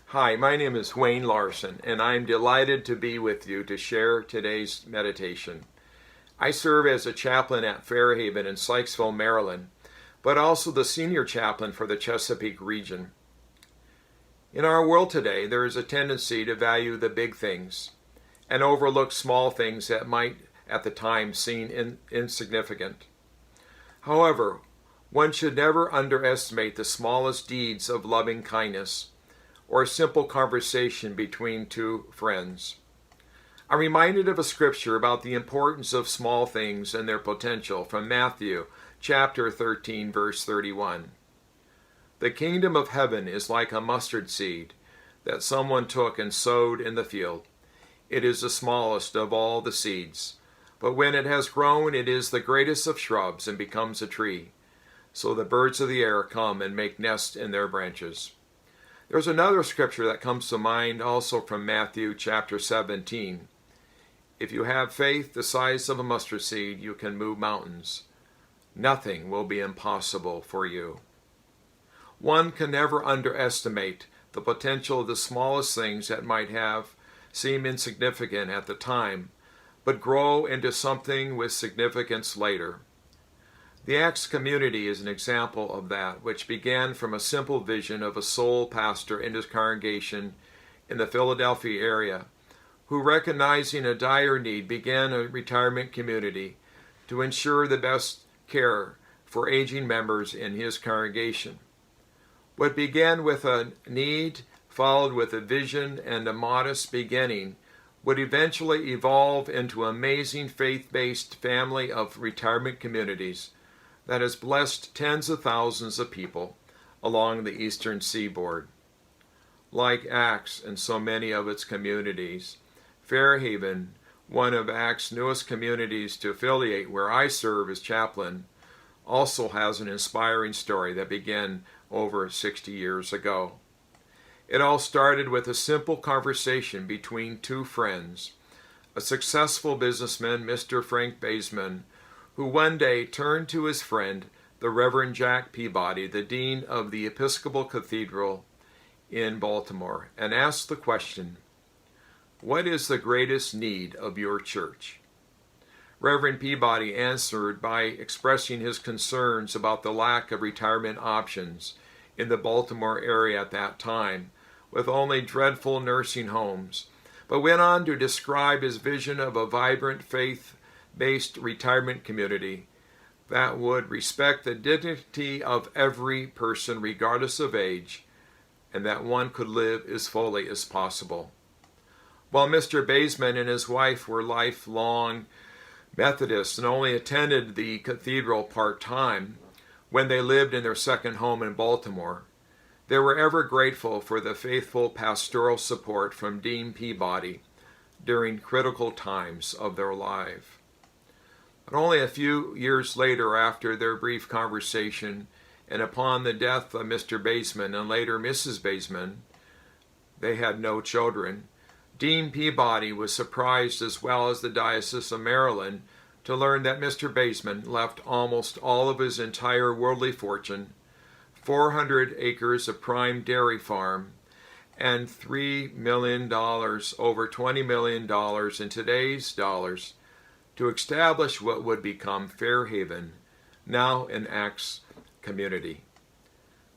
Hi, my name is Wayne Larson, and I'm delighted to be with you to share today's meditation. I serve as a chaplain at Fairhaven in Sykesville, Maryland, but also the senior chaplain for the Chesapeake region. In our world today, there is a tendency to value the big things and overlook small things that might, at the time, seem insignificant. However, one should never underestimate the smallest deeds of loving kindness or a simple conversation between two friends. I'm reminded of a scripture about the importance of small things and their potential from Matthew chapter 13, verse 31. The kingdom of heaven is like a mustard seed that someone took and sowed in the field. It is the smallest of all the seeds, but when it has grown, it is the greatest of shrubs and becomes a tree. So the birds of the air come and make nests in their branches. There's another scripture that comes to mind also from Matthew chapter 17. If you have faith the size of a mustard seed, you can move mountains. Nothing will be impossible for you. One can never underestimate the potential of the smallest things that might have seemed insignificant at the time, but grow into something with significance later. The Acts community is an example of that, which began from a simple vision of a sole pastor and his congregation in the Philadelphia area, who, recognizing a dire need, began a retirement community to ensure the best care for aging members in his congregation. What began with a need, followed with a vision and a modest beginning, would eventually evolve into an amazing faith-based family of retirement communities that has blessed tens of thousands of people along the eastern seaboard. Like Acts and so many of its communities, Fairhaven, one of Acts' newest communities to affiliate where I serve as chaplain, also has an inspiring story that began over 60 years ago. It all started with a simple conversation between two friends, a successful businessman, Mr. Frank Baseman, who one day turned to his friend, the Reverend Jack Peabody, the Dean of the Episcopal Cathedral in Baltimore, and asked the question, "What is the greatest need of your church?" Reverend Peabody answered by expressing his concerns about the lack of retirement options in the Baltimore area at that time, with only dreadful nursing homes, but went on to describe his vision of a vibrant faith-based retirement community that would respect the dignity of every person regardless of age, and that one could live as fully as possible. While Mr. Baseman and his wife were lifelong Methodists and only attended the cathedral part-time when they lived in their second home in Baltimore, they were ever grateful for the faithful pastoral support from Dean Peabody during critical times of their life. But only a few years later, after their brief conversation, and upon the death of Mr. Baseman and later Mrs. Baseman, they had no children. Dean Peabody was surprised, as well as the Diocese of Maryland, to learn that Mr. Baseman left almost all of his entire worldly fortune, 400 acres of prime dairy farm, and $3 million, over $20 million in today's dollars, to establish what would become Fairhaven, now an Acts community.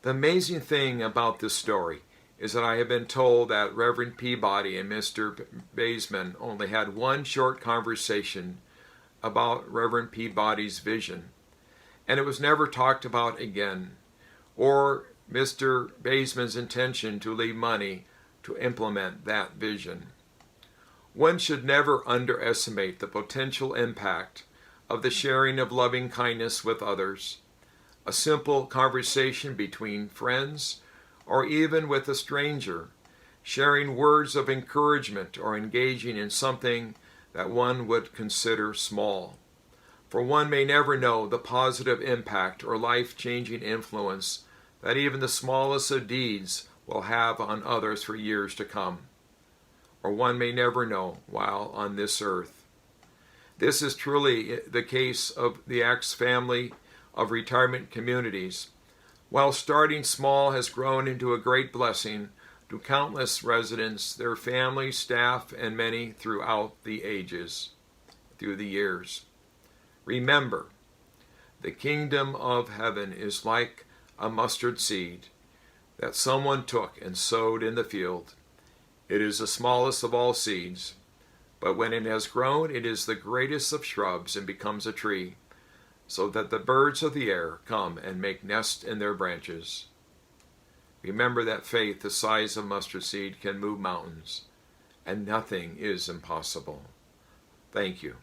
The amazing thing about this story is that I have been told that Reverend Peabody and Mr. Baseman only had one short conversation about Reverend Peabody's vision, and it was never talked about again, or Mr. Baseman's intention to leave money to implement that vision. One should never underestimate the potential impact of the sharing of loving kindness with others. A simple conversation between friends, or even with a stranger, sharing words of encouragement or engaging in something that one would consider small. For one may never know the positive impact or life-changing influence that even the smallest of deeds will have on others for years to come. Or one may never know while on this earth. This is truly the case of the Acts family of retirement communities. While starting small has grown into a great blessing to countless residents, their families, staff, and many throughout the ages, through the years. Remember, the kingdom of heaven is like a mustard seed that someone took and sowed in the field. It is the smallest of all seeds, but when it has grown, it is the greatest of shrubs and becomes a tree, so that the birds of the air come and make nests in their branches. Remember that faith the size of mustard seed can move mountains, and nothing is impossible. Thank you.